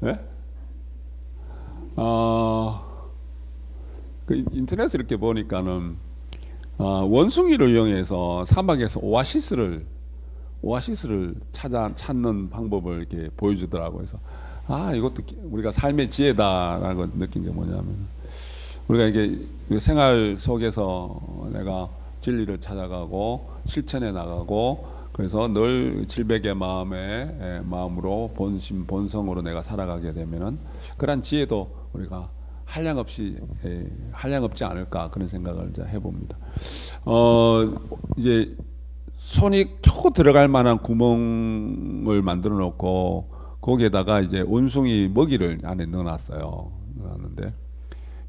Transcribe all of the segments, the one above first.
예? 어, 그 인터넷에 이렇게 보니까는 원숭이를 이용해서 사막에서 오아시스를 찾는 방법을 이렇게 보여주더라고요. 그래서 이것도 우리가 삶의 지혜다라는 걸 느낀 게 뭐냐면 우리가 이게 생활 속에서 내가 진리를 찾아가고 실천해 나가고 그래서 늘 질백의 마음으로 본성으로 내가 살아가게 되면은 그런 지혜도 우리가 한량없지 않을까 그런 생각을 이제 해봅니다. 이제 손이 겨우 들어갈 만한 구멍을 만들어 놓고 거기에다가 이제 원숭이 먹이를 안에 넣어놨는데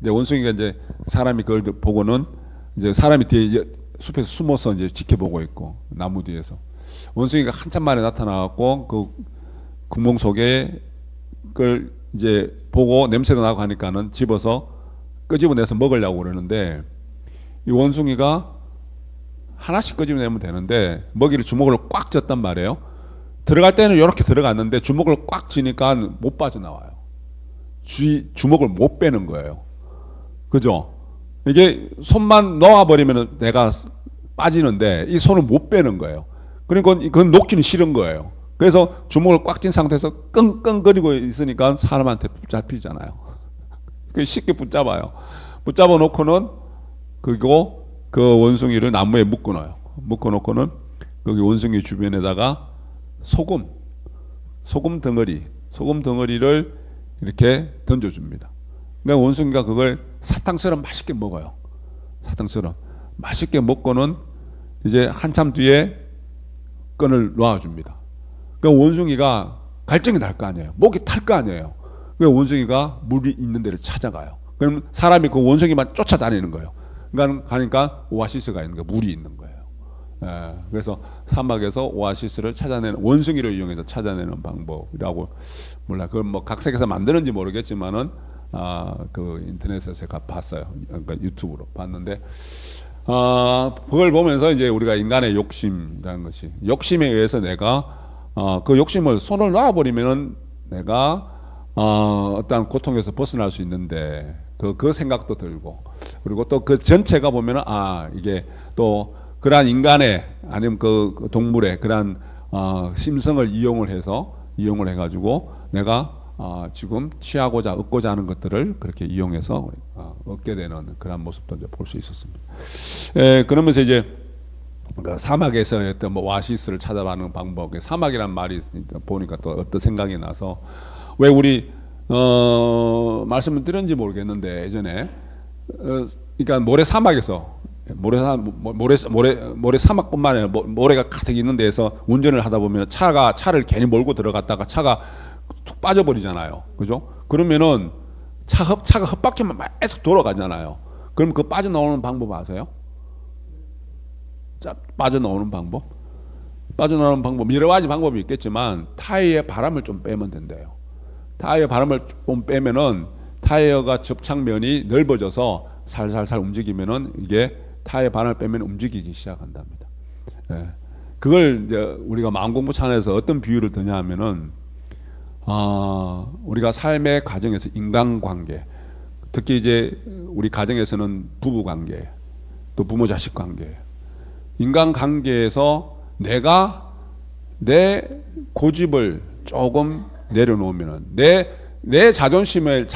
이제 원숭이가 이제 사람이 그걸 보고는 이제 사람이 뒤에 숲에서 숨어서 이제 지켜보고 있고 나무 뒤에서 원숭이가 한참 만에 나타나갖고 그 구멍 속에 그걸 이제 보고 냄새도 나고 하니까는 집어서 끄집어내서 먹으려고 그러는데 이 원숭이가 하나씩 끄집어내면 되는데 먹이를 주먹으로 꽉 쥐었단 말이에요. 들어갈 때는 이렇게 들어갔는데 주먹을 꽉 쥐니까 못 빠져나와요. 주먹을 못 빼는 거예요. 그죠? 이게 손만 놓아버리면 내가 빠지는데 이 손을 못 빼는 거예요. 그러니까 그건 놓기는 싫은 거예요. 그래서 주먹을 꽉 쥔 상태에서 끙끙거리고 있으니까 사람한테 붙잡히잖아요. 쉽게 붙잡아요. 붙잡아 놓고는 그리고 그 원숭이를 나무에 묶어 놓고는 거기 원숭이 주변에다가 소금 덩어리를 이렇게 던져줍니다. 그러니까 원숭이가 그걸 사탕처럼 맛있게 먹어요. 사탕처럼 맛있게 먹고는 이제 한참 뒤에 끈을 놓아줍니다. 그러니까 원숭이가 갈증이 날 거 아니에요. 목이 탈 거 아니에요. 그러니까 원숭이가 물이 있는 데를 찾아가요. 그럼 사람이 그 원숭이만 쫓아다니는 거예요. 그러니까 가니까 오아시스가 있는 거예요. 물이 있는 거예요. 그래서 사막에서 오아시스를 찾아내는 원숭이를 이용해서 찾아내는 방법이라고 몰라. 그걸 뭐 각색해서 만드는지 모르겠지만은 그 인터넷에서 제가 봤어요. 그러니까 유튜브로 봤는데 그걸 보면서 이제 우리가 인간의 욕심이라는 것이 욕심에 의해서 내가 그 욕심을 손을 놔버리면은 내가 어떤 고통에서 벗어날 수 있는데 그 생각도 들고 그리고 또 그 전체가 보면은 이게 또 그러한 인간의 아니면 그 동물의 그러한 심성을 이용을 해가지고 내가 지금 취하고자 얻고자 하는 것들을 그렇게 이용해서 얻게 되는 그런 모습도 이제 볼 수 있었습니다. 그러면서 이제 그 사막에서 어떤 뭐 오아시스를 찾아가는 방법, 사막이란 말이 보니까 또 어떤 생각이 나서 왜 우리 말씀을 드렸는지 모르겠는데 예전에 그러니까 모래 사막뿐만 아니라 모래가 가득 있는 데에서 운전을 하다 보면 차를 괜히 몰고 들어갔다가 차가 툭 빠져버리잖아요. 그죠? 그러면은 차가 헛바퀴만 계속 돌아가잖아요. 그럼 그 빠져나오는 방법 아세요? 빠져나오는 방법 여러 가지 방법이 있겠지만 타이어에 바람을 좀 빼면 된대요. 타이어 바람을 좀 빼면은 타이어가 접착면이 넓어져서 살살살 움직이면은 이게 타이어 바람을 빼면 움직이기 시작한답니다. 그걸 이제 우리가 마음공부 찬에서 어떤 비유를 드냐 하면은 우리가 삶의 과정에서 인간관계, 특히 이제 우리 가정에서는 부부관계, 또 부모 자식 관계, 인간관계에서 내가 내 고집을 조금 내려놓으면은 내 자존심을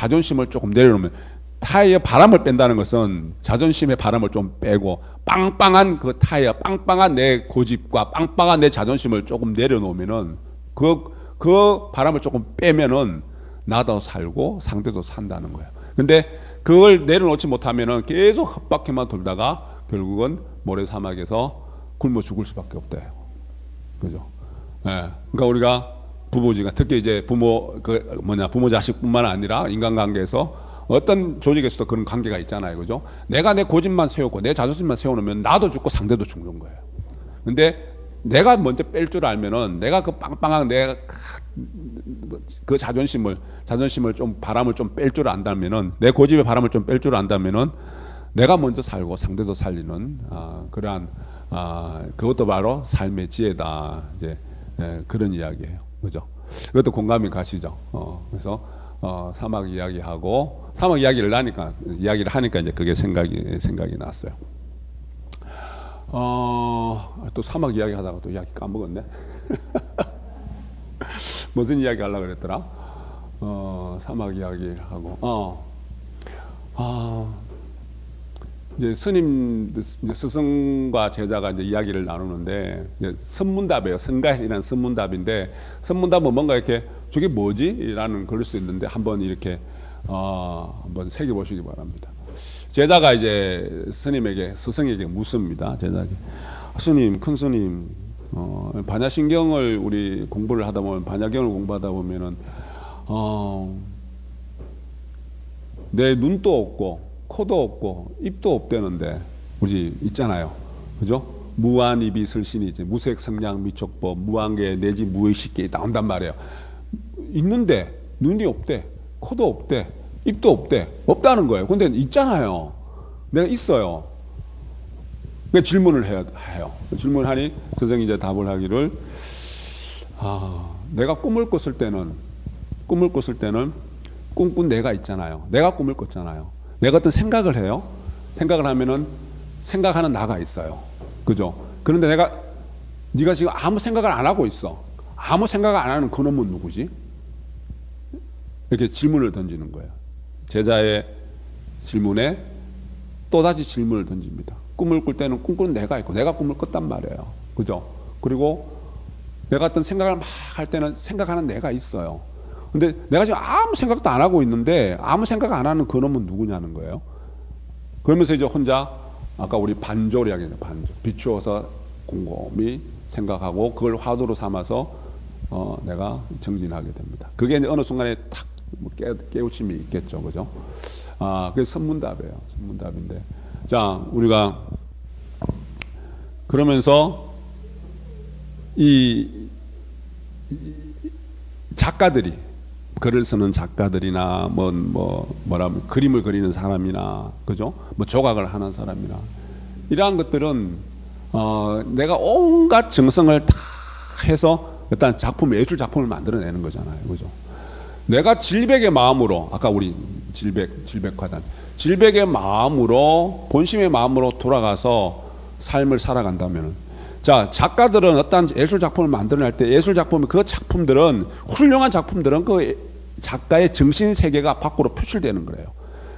조금 내려놓으면 타이어 바람을 뺀다는 것은 자존심의 바람을 좀 빼고 빵빵한 그 타이어, 빵빵한 내 고집과 빵빵한 내 자존심을 조금 내려놓으면은 그 바람을 조금 빼면은 나도 살고 상대도 산다는 거예요. 근데 그걸 내려놓지 못하면은 계속 헛바퀴만 돌다가 결국은 모래사막에서 굶어 죽을 수밖에 없대요. 그죠? 그러니까 우리가 부부지간 특히 이제 부모 자식뿐만 아니라 인간관계에서 어떤 조직에서도 그런 관계가 있잖아요. 그죠? 내가 내 고집만 세우고 내 자존심만 세워놓으면 나도 죽고 상대도 죽는 거예요. 근데 내가 먼저 뺄 줄 알면은 내가 그 빵빵한 내가 그 자존심을 좀 바람을 좀 뺄 줄 안다면은 내 고집의 바람을 좀 뺄 줄 안다면은 내가 먼저 살고 상대도 살리는 그러한 그것도 바로 삶의 지혜다. 이제 그런 이야기예요. 그죠? 그것도 공감이 가시죠? 그래서 사막 이야기하고 사막 이야기를 하니까 이제 그게 생각이 났어요. 또 사막 이야기 하다가 또 이야기 까먹었네. 무슨 이야기 하려고 그랬더라? 사막 이야기를 하고, 이제 이제 스승과 제자가 이제 이야기를 나누는데, 이제 선문답이에요. 선가이라는 선문답인데, 선문답은 뭔가 이렇게, 저게 뭐지? 라는 그럴 수 있는데, 한번 이렇게, 한번 새겨보시기 바랍니다. 제자가 이제 스승에게 묻습니다. 제자에게. 스님, 큰 스님, 반야신경을 우리 공부를 하다 보면, 반야경을 공부하다 보면은, 내 눈도 없고, 코도 없고, 입도 없대는데, 우리 있잖아요. 그죠? 무한입이 설신이 이제 무색, 성량, 미촉법, 무한계 내지 무의식계 나온단 말이에요. 있는데, 눈이 없대, 코도 없대, 입도 없대, 없다는 거예요. 근데 있잖아요. 내가 있어요. 그 질문을 해요. 질문하니 선생이 이제 답을 하기를, 내가 꿈을 꿨을 때는 꿈꾼 내가 있잖아요. 내가 꿈을 꿨잖아요. 내가 어떤 생각을 해요. 생각을 하면은 생각하는 나가 있어요. 그죠? 그런데 네가 지금 아무 생각을 안 하고 있어. 아무 생각을 안 하는 그놈은 누구지? 이렇게 질문을 던지는 거예요. 제자의 질문에 또다시 질문을 던집니다. 꿈을 꿀 때는 꿈꾸는 내가 있고 내가 꿈을 꿨단 말이에요. 그죠? 그리고 내가 어떤 생각을 막 할 때는 생각하는 내가 있어요. 근데 내가 지금 아무 생각도 안 하고 있는데 아무 생각 안 하는 그놈은 누구냐는 거예요. 그러면서 이제 혼자 아까 우리 반조를 이야기했죠. 반조. 비추어서 곰곰이 생각하고 그걸 화두로 삼아서 내가 정진하게 됩니다. 그게 이제 어느 순간에 탁 깨우침이 있겠죠. 그죠? 그게 선문답이에요. 선문답인데. 자, 우리가 그러면서 이 작가들이 글을 쓰는 작가들이나 뭐라면 그림을 그리는 사람이나 그죠? 뭐 조각을 하는 사람이나 이러한 것들은 내가 온갖 정성을 다 해서 일단 예술 작품을 만들어내는 거잖아요. 그죠? 내가 질백의 마음으로 아까 우리 질백화단 질백의 마음으로 본심의 마음으로 돌아가서 삶을 살아간다면은 자 작가들은 어떤 예술 작품을 만들어낼 때 예술 작품 그 작품들은 훌륭한 작품들은 그 작가의 정신 세계가 밖으로 표출되는 거예요.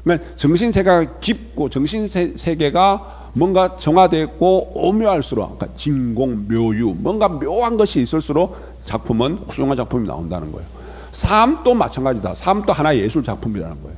그러니까 정신 세계가 깊고 정신 세계가 뭔가 정화되어 있고 오묘할수록 그러니까 진공 묘유 뭔가 묘한 것이 있을수록 작품은 훌륭한 작품이 나온다는 거예요. 삶도 마찬가지다. 삶도 하나의 예술 작품이라는 거예요.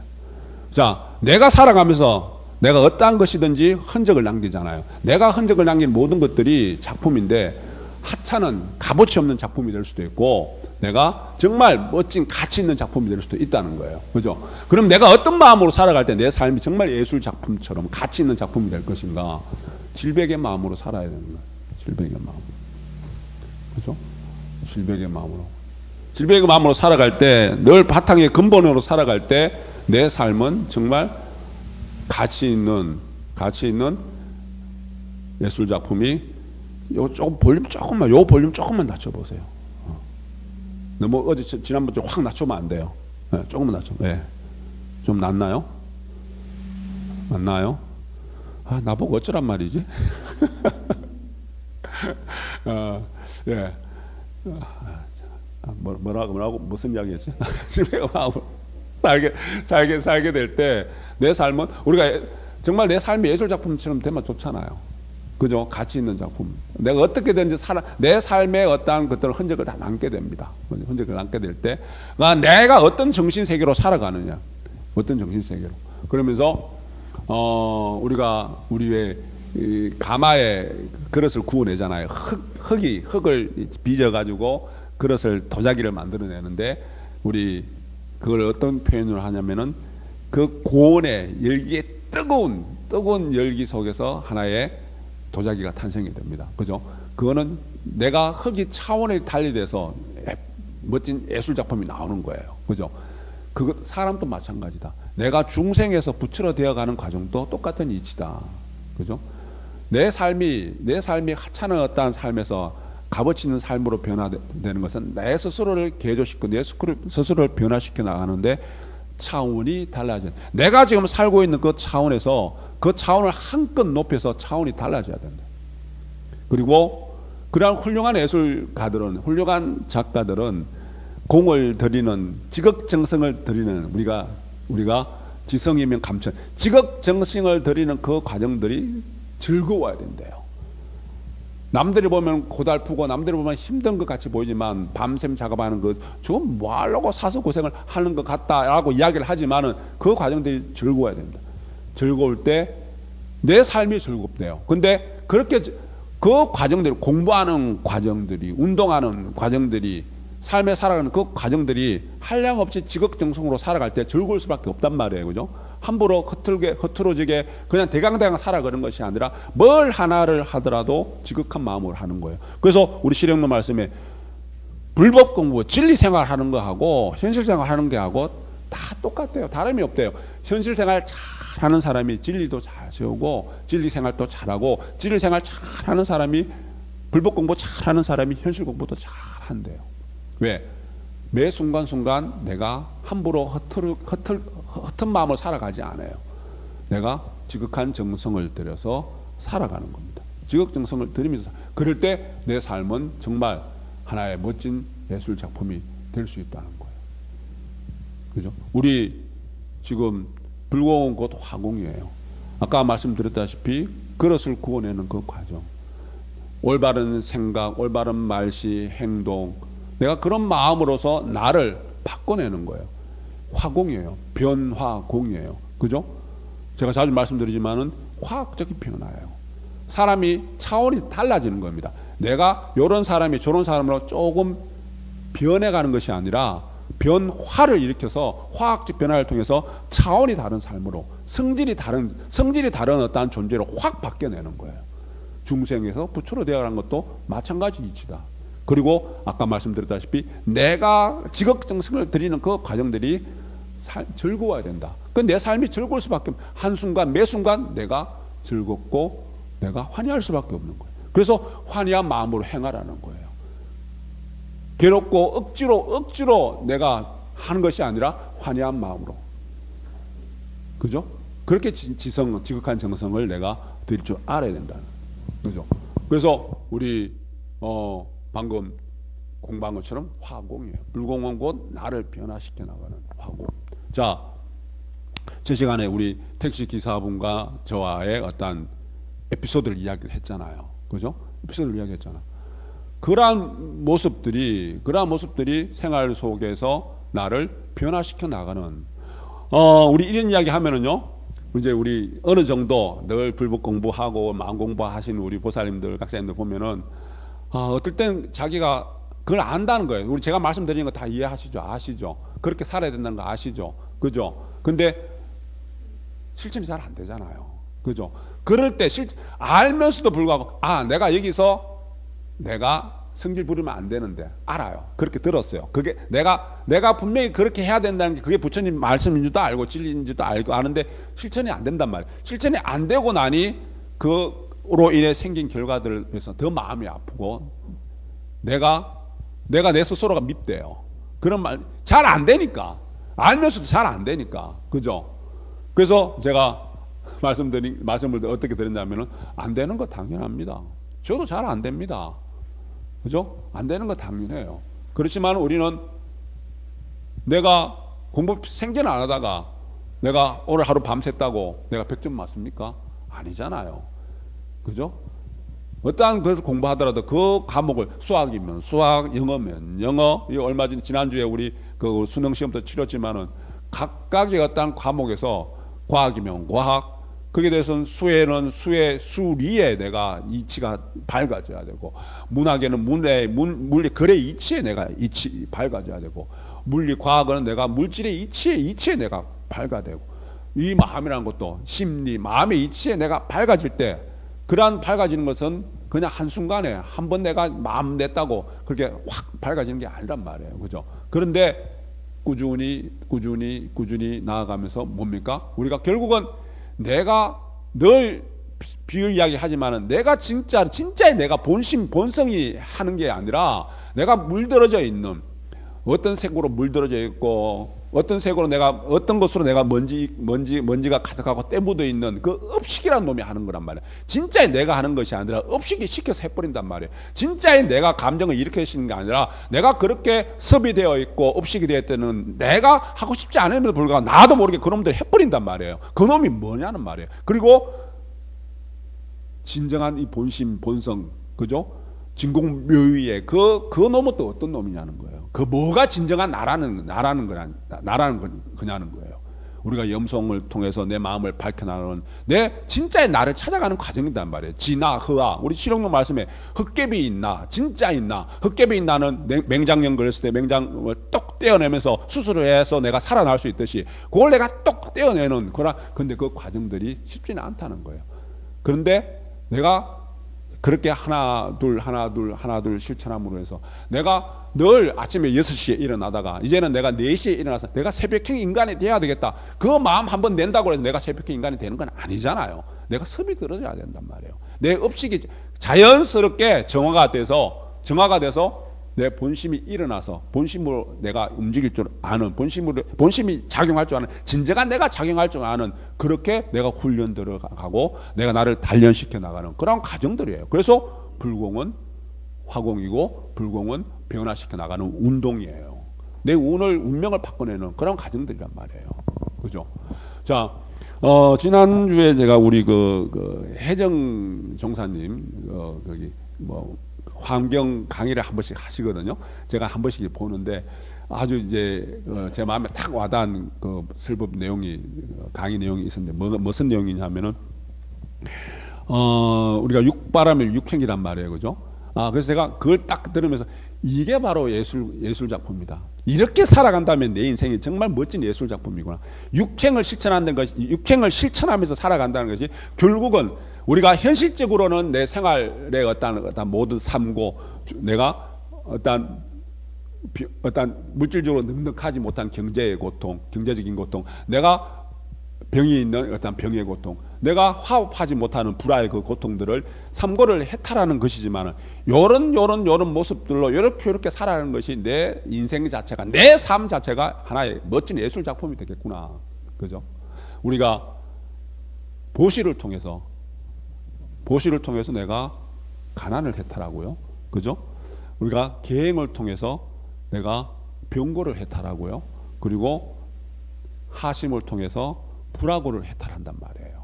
자, 내가 살아가면서 내가 어떠한 것이든지 흔적을 남기잖아요. 내가 흔적을 남긴 모든 것들이 작품인데 하찮은 값어치 없는 작품이 될 수도 있고 내가 정말 멋진 가치 있는 작품이 될 수도 있다는 거예요. 그죠? 그럼 내가 어떤 마음으로 살아갈 때 내 삶이 정말 예술 작품처럼 가치 있는 작품이 될 것인가? 질백의 마음으로 살아야 되는 거예요. 질백의 마음. 그죠? 질백의 마음으로. 질백의 마음으로 살아갈 때, 늘 바탕의 근본으로 살아갈 때 내 삶은 정말 가치 있는 예술 작품이 요 볼륨 조금만 낮춰보세요. 너무 어제 지난번에 확 낮추면 안 돼요. 네, 조금만 낮춰. 네. 좀 낮나요? 맞나요? 나보고 어쩌란 말이지? 예. 뭐라고 무슨 이야기였지? 살게 될 때 내 삶은 우리가 정말 내 삶이 예술 작품처럼 되면 좋잖아요. 그죠? 가치 있는 작품. 내가 어떻게든지 내 삶의 어떠한 것들을 흔적을 다 남게 됩니다. 흔적을 남게 될 때, 내가 어떤 정신 세계로 살아가느냐, 어떤 정신 세계로. 그러면서 우리 왜 가마에 그릇을 구워내잖아요. 흙을 빚어 가지고 그릇을 도자기를 만들어내는데 우리 그걸 어떤 표현을 하냐면은 그 고온의 열기의 뜨거운 열기 속에서 하나의 도자기가 탄생이 됩니다. 그죠? 그거는 내가 흙이 차원의 달리돼서 멋진 예술 작품이 나오는 거예요. 그죠? 그거 사람도 마찬가지다. 내가 중생에서 부처로 되어가는 과정도 똑같은 이치다. 그죠? 내 삶이 하찮은 어떠한 삶에서 값어치 있는 삶으로 변화되는 것은 내 스스로를 개조시키고 내 스스로를 변화시켜 나가는데 차원이 달라져. 내가 지금 살고 있는 그 차원에서 그 차원을 한껏 높여서 차원이 달라져야 된다. 그리고 그러한 훌륭한 예술가들은, 훌륭한 작가들은 공을 들이는, 지극정성을 들이는, 우리가 지성이면 감천, 지극정성을 들이는 그 과정들이 즐거워야 된대요. 남들이 보면 고달프고 남들이 보면 힘든 것 같이 보이지만 밤샘 작업하는 것 저건 뭐하려고 사서 고생을 하는 것 같다라고 이야기를 하지만은 그 과정들이 즐거워야 된다. 즐거울 때 내 삶이 즐겁대요. 근데 그렇게 그 과정들이, 공부하는 과정들이, 운동하는 과정들이, 삶에 살아가는 그 과정들이 한량없이 지극정성으로 살아갈 때 즐거울 수밖에 없단 말이에요. 그죠? 함부로 흐트러지게 그냥 대강대강 살아가는 것이 아니라 뭘 하나를 하더라도 지극한 마음으로 하는 거예요. 그래서 우리 실행론 말씀에 불법 공부, 진리 생활 하는 거하고 현실 생활 하는 게하고 다 똑같대요. 다름이 없대요. 현실 생활 잘 하는 사람이 진리도 잘 세우고 진리 생활도 잘하고 진리 생활 잘 하는 사람이 불법 공부 잘 하는 사람이 현실 공부도 잘 한대요. 왜? 매 순간순간 내가 함부로 허튼 마음을 살아가지 않아요. 내가 지극한 정성을 들여서 살아가는 겁니다. 지극정성을 들이면서 그럴 때 내 삶은 정말 하나의 멋진 예술 작품이 될 수 있다는 거예요. 그죠? 우리 지금 불공은 곧 화공이에요. 아까 말씀드렸다시피 그릇을 구워내는 그 과정, 올바른 생각, 올바른 말씨, 행동, 내가 그런 마음으로서 나를 바꿔내는 거예요. 화공이에요. 변화공이에요. 그죠? 제가 자주 말씀드리지만은 화학적인 변화예요. 사람이 차원이 달라지는 겁니다. 내가 이런 사람이 저런 사람으로 조금 변해가는 것이 아니라 변화를 일으켜서 화학적 변화를 통해서 차원이 다른 삶으로 성질이 다른 어떠한 존재로 확 바뀌어내는 거예요. 중생에서 부처로 되어가는 것도 마찬가지 이치다. 그리고 아까 말씀드렸다시피 내가 지극정성을 들이는 그 과정들이 즐거워야 된다. 그 내 삶이 즐거울 수밖에 없는, 한순간 매순간 내가 즐겁고 내가 환희할 수밖에 없는 거예요. 그래서 환희한 마음으로 행하라는 거예요. 괴롭고 억지로 내가 하는 것이 아니라 환희한 마음으로. 그죠? 그렇게 지극한 정성을 내가 드릴 줄 알아야 된다는. 그죠? 그래서 우리 방금 공부한 것처럼 화공이에요. 불공은 곧 나를 변화시켜 나가는 화공. 자, 저 시간에 우리 택시 기사분과 저와의 어떤 에피소드를 이야기를 했잖아요. 그죠? 에피소드를 이야기했잖아. 그러한 모습들이 생활 속에서 나를 변화시켜 나가는. 우리 이런 이야기 하면은요, 이제 우리 어느 정도 늘 불법 공부하고 마음 공부하신 우리 보살님들, 각자님들 보면은 어떨 땐 자기가 그걸 안다는 거예요. 우리 제가 말씀드리는 거 다 이해하시죠? 아시죠? 그렇게 살아야 된다는 거 아시죠? 그죠? 근데 실천이 잘 안 되잖아요. 그죠? 그럴 때 알면서도 불구하고 내가 여기서 내가 성질 부리면 안 되는데 알아요. 그렇게 들었어요. 그게 내가 분명히 그렇게 해야 된다는 게 그게 부처님 말씀인 줄도 알고 진리인 줄도 알고 아는데 실천이 안 된단 말이에요. 실천이 안 되고 나니 그로 인해 생긴 결과들을 위해서 더 마음이 아프고 내가 내 스스로가 밉대요. 그런 말 잘 안 되니까, 알면서도 잘 안 되니까. 그죠? 그래서 제가 말씀을 어떻게 드렸냐면은 안 되는 거 당연합니다. 저도 잘 안 됩니다. 그죠? 안 되는 거 당연해요. 그렇지만 우리는 내가 공부 생전 안 하다가 내가 오늘 하루 밤샜다고 내가 100점 맞습니까? 아니잖아요. 그죠? 어떠한 것을 공부하더라도 그 과목을 수학이면 수학, 영어면 영어, 이 얼마 전 지난주에 우리 그 수능 시험도 치렀지만은 각각의 어떠한 과목에서 과학이면 과학, 거기에 대해서는 수에는 수리에 내가 이치가 밝아져야 되고, 문학에는 물리 글의 이치에 내가 밝아져야 되고, 물리 과학은 내가 물질의 이치에 내가 밝아되고, 이 마음이라는 것도 심리, 마음의 이치에 내가 밝아질 때, 그러한 밝아지는 것은 그냥 한순간에 한 번 내가 마음 냈다고 그렇게 확 밝아지는 게 아니란 말이에요. 그죠? 그런데 꾸준히 나아가면서 뭡니까? 우리가 결국은 내가 늘 비율 이야기 하지만은 내가 진짜의 내가 본성이 하는 게 아니라 내가 물들어져 있는 어떤 색으로 물들어져 있고 어떤 색으로 내가 어떤 것으로 내가 먼지가 가득하고 때 묻어 있는 그 업식이라는 놈이 하는 거란 말이야. 진짜의 내가 하는 것이 아니라 업식이 시켜서 해버린단 말이야. 진짜의 내가 감정을 일으키시는 게 아니라 내가 그렇게 섭이되어 있고 업식이 되어 있다는 내가 하고 싶지 않음에도 불구하고 나도 모르게 그놈들 해버린단 말이에요. 그놈이 뭐냐는 말이에요. 그리고 진정한 이 본성, 그죠? 진공묘의의 그 놈은 또 어떤 놈이냐는 거예요. 그 뭐가 진정한 나라는 거냐는 거예요. 우리가 염송을 통해서 내 마음을 밝혀나가는 내 진짜의 나를 찾아가는 과정이란 말이에요. 지나 흐아. 우리 실용론 말씀에 흑개비 있나 진짜 있나. 흑개비 있나는 맹장염 걸렸을 때 맹장을 똑 떼어내면서 수술을 해서 내가 살아날 수 있듯이 그걸 내가 똑 떼어내는 거라. 근데 그 과정들이 쉽지는 않다는 거예요. 그런데 내가 그렇게 하나 둘 실천함으로 해서 내가 늘 아침에 6시에 일어나다가 이제는 내가 4시에 일어나서 내가 새벽형 인간이 돼야 되겠다. 그 마음 한번 낸다고 해서 내가 새벽형 인간이 되는 건 아니잖아요. 내가 섭이 들어져야 된단 말이에요. 내 업식이 자연스럽게 정화가 돼서 내 본심이 일어나서 본심으로 내가 움직일 줄 아는 본심이 작용할 줄 아는 진정한 내가 작용할 줄 아는 그렇게 내가 훈련 들어가고 내가 나를 단련시켜 나가는 그런 과정들이에요. 그래서 불공은 화공이고 불공은 변화시켜 나가는 운동이에요. 내 운명을 바꿔내는 그런 과정들이란 말이에요. 그죠? 자, 지난주에 제가 우리 그 혜정 종사님 거기 뭐 환경 강의를 한 번씩 하시거든요. 제가 한 번씩 보는데 아주 이제 제 마음에 탁 와닿은 그 설법 내용이 강의 내용이 있었는데 무슨 내용이냐면은 우리가 육바람일 육행이란 말이에요, 그죠? 그래서 제가 그걸 딱 들으면서 이게 바로 예술 작품이다. 이렇게 살아간다면 내 인생이 정말 멋진 예술 작품이구나. 육행을 실천하면서 살아간다는 것이 결국은 우리가 현실적으로는 내 생활의 어떤 모든 삶고 내가 어떤 물질적으로 넉넉하지 못한 경제의 고통, 경제적인 고통, 내가 병이 있는 어떤 병의 고통, 내가 화합하지 못하는 불화의 그 고통들을 삼고를 해탈하는 것이지만 요런 모습들로 이렇게 살아가는 것이 내 인생 자체가 내 삶 자체가 하나의 멋진 예술 작품이 되겠구나. 그죠? 우리가 보시를 통해서 내가 가난을 해탈하고요. 그죠? 우리가 계행을 통해서 내가 병고를 해탈하고요. 그리고 하심을 통해서 불화고를 해탈한단 말이에요.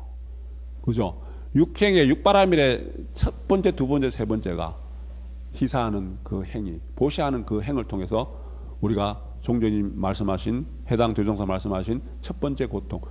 그죠? 육행의 육바라밀의 첫 번째, 두 번째, 세 번째가 희사하는 그 행위, 보시하는 그 행을 통해서 우리가 종전님 말씀하신 해당 대종사 말씀하신 첫 번째 고통,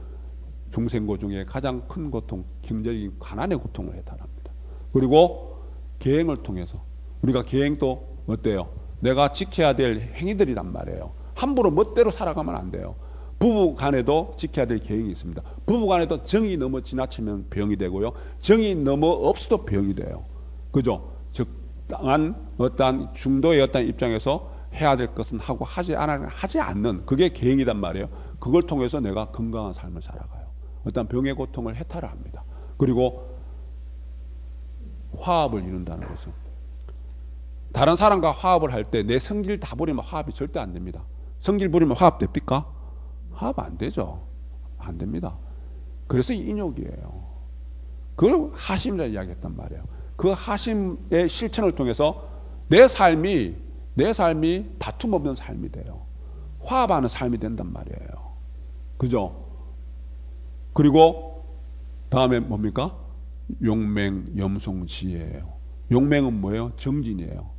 중생고 중에 가장 큰 고통, 경제적인 가난의 고통을 해탈합니다. 그리고 계행을 통해서 우리가 계행도 어때요? 내가 지켜야 될 행위들이란 말이에요. 함부로 멋대로 살아가면 안 돼요. 부부 간에도 지켜야 될 계행이 있습니다. 부부 간에도 정이 너무 지나치면 병이 되고요. 정이 너무 없어도 병이 돼요. 그죠? 적당한 어떤 중도의 어떤 입장에서 해야 될 것은 하고 하지 않는 그게 계행이란 말이에요. 그걸 통해서 내가 건강한 삶을 살아가요. 어떤 병의 고통을 해탈을 합니다. 그리고 화합을 이룬다는 것은 다른 사람과 화합을 할 때 내 성질 다 부리면 화합이 절대 안 됩니다. 성질 부리면 화합 됩니까? 화합 안 되죠. 안 됩니다. 그래서 인욕이에요. 그걸 하심이라 이야기했단 말이에요. 그 하심의 실천을 통해서 내 삶이 다툼 없는 삶이 돼요. 화합하는 삶이 된단 말이에요. 그죠? 그리고 다음에 뭡니까? 용맹, 염송, 지혜예요. 용맹은 뭐예요? 정진이에요.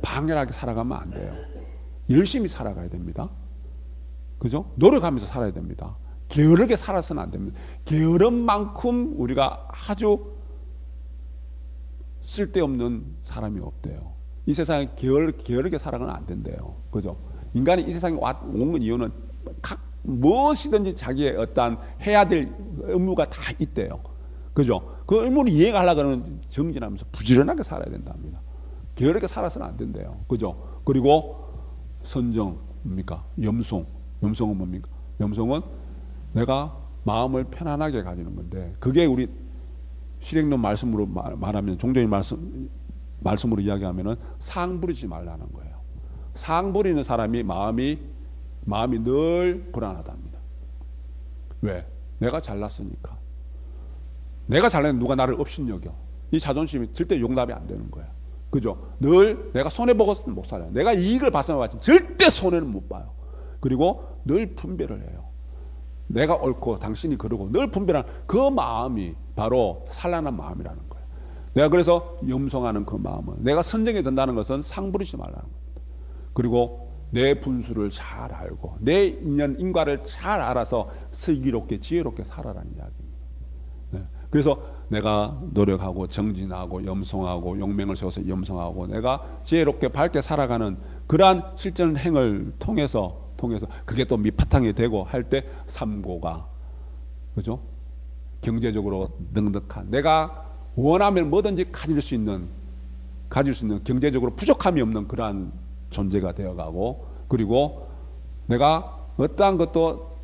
방열하게 살아가면 안 돼요. 열심히 살아가야 됩니다. 그죠? 노력하면서 살아야 됩니다. 게으르게 살아서는 안 됩니다. 게으른 만큼 우리가 아주 쓸데없는 사람이 없대요. 이 세상에 게으르게 살아가면 안 된대요. 그죠? 인간이 이 세상에 온 이유는 무엇이든지 자기의 어떤 해야 될 의무가 다 있대요. 그죠? 그 의무를 이행하려고 하면 정진하면서 부지런하게 살아야 된답니다. 게으르게 살아서는 안 된대요. 그죠? 그리고 선정 뭡니까? 염송은 뭡니까? 염송은 내가 마음을 편안하게 가지는 건데 그게 우리 실행론 말씀으로 말하면 종교인 말씀으로 이야기하면은 상 부리지 말라는 거예요. 상 부리는 사람이 마음이 늘 불안하답니다. 왜? 내가 잘났으니까. 내가 잘나면 누가 나를 업신여겨. 이 자존심이 절대 용납이 안 되는 거야. 그죠? 늘 내가 손해보고서는 못 살아요. 내가 이익을 봤으면 봤지 절대 손해는 못 봐요. 그리고 늘 분별을 해요. 내가 옳고 당신이 그러고 늘 분별하는 그 마음이 바로 산란한 마음이라는 거예요. 내가 그래서 염송하는 그 마음은 내가 선정이 된다는 것은 상 부리지 말라는 겁니다. 그리고 내 분수를 잘 알고 내 인과를 잘 알아서 슬기롭게 지혜롭게 살아라는 이야기입니다. 네. 그래서 내가 노력하고 정진하고 염송하고 용맹을 세워서 염송하고 내가 지혜롭게 밝게 살아가는 그러한 실전 행을 통해서 그게 또 밑바탕이 되고 할 때 삼고가 그죠? 경제적으로 넉넉한 내가 원하면 뭐든지 가질 수 있는 경제적으로 부족함이 없는 그러한 존재가 되어가고 그리고 내가 어떠한 것도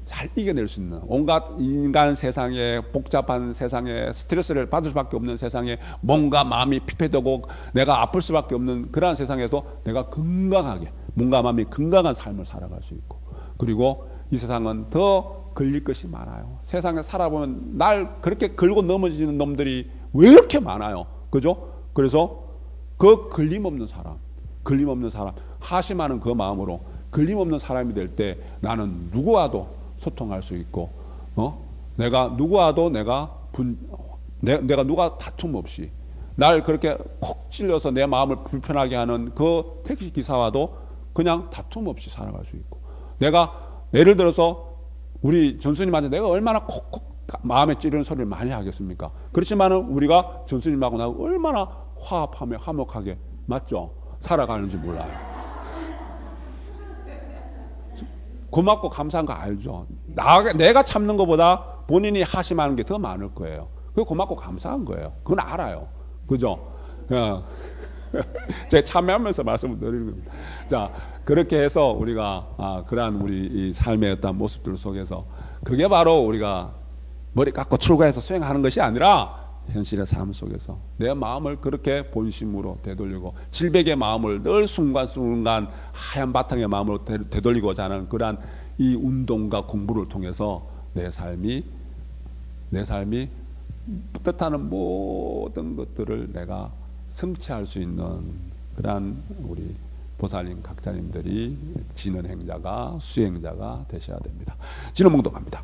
잘 이겨낼 수 있는 온갖 인간 세상에 복잡한 세상에 스트레스를 받을 수밖에 없는 세상에 몸과 마음이 피폐되고 내가 아플 수밖에 없는 그러한 세상에서 내가 건강하게 몸과 마음이 건강한 삶을 살아갈 수 있고 그리고 이 세상은 더 걸릴 것이 많아요. 세상에 살아보면 날 그렇게 걸고 넘어지는 놈들이 왜 이렇게 많아요. 그죠? 그래서 그 걸림없는 사람 하심하는 그 마음으로 걸림없는 사람이 될 때 나는 누구와도 소통할 수 있고 내가 누구와도 내가 누가 다툼 없이 날 그렇게 콕 찔러서 내 마음을 불편하게 하는 그 택시 기사와도 그냥 다툼 없이 살아갈 수 있고 내가 예를 들어서 우리 전수님한테 내가 얼마나 콕콕 마음에 찌르는 소리를 많이 하겠습니까? 그렇지만은 우리가 전수님하고 나하고 얼마나 화합하며 화목하게 맞죠? 살아가는지 몰라요. 고맙고 감사한 거 알죠? 내가 참는 것보다 본인이 하심하는 게 더 많을 거예요. 그게 고맙고 감사한 거예요. 그건 알아요. 그죠? 제가 참여하면서 말씀을 드리는 겁니다. 자, 그렇게 해서 우리가 그러한 우리 이 삶의 어떤 모습들 속에서 그게 바로 우리가 머리 깎고 출가해서 수행하는 것이 아니라 현실의 삶 속에서 내 마음을 그렇게 본심으로 되돌리고 질백의 마음을 늘 순간순간 하얀 바탕의 마음으로 되돌리고자 하는 그러한 이 운동과 공부를 통해서 내 삶이 뜻하는 모든 것들을 내가 성취할 수 있는 그러한 우리 보살님 각자님들이 지는 행자가 수행자가 되셔야 됩니다. 진흥봉독합니다.